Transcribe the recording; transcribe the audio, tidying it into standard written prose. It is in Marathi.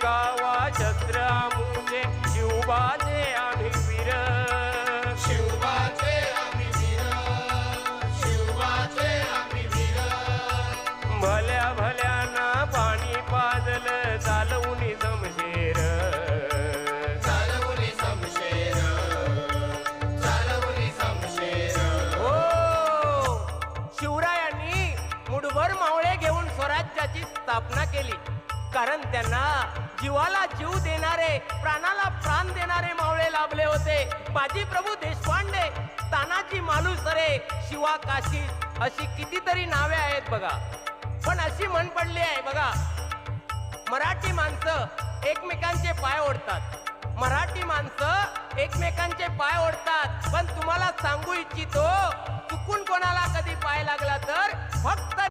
गावा शस्त्र आमुचे शिवबाचे आम्ही वीर शिवबाचे आम्ही वीर शिवबाचे आम्ही वीर भल्या भल्याना पाणी पाजलं चालवून समशेर चालवली समशेर चालवली समशेर हो शिवरायांनी मुठभर मावळे घेऊन स्वराज्याची स्थापना केली कारण त्यांना जीवाला जीव देणारे प्राणाला प्राण देणारे मावळे लाभले होते बाजीप्रभू देशपांडे तानाजी मालुसरे शिवा काशी अशी कितीतरी नावे आहेत बघा पण अशी म्हण पडली आहे बघा मराठी माणसं एकमेकांचे पाय ओढतात मराठी माणसं एकमेकांचे पाय ओढतात पण तुम्हाला सांगू इच्छितो चुकून कोणाला कधी पाय लागला तर फक्त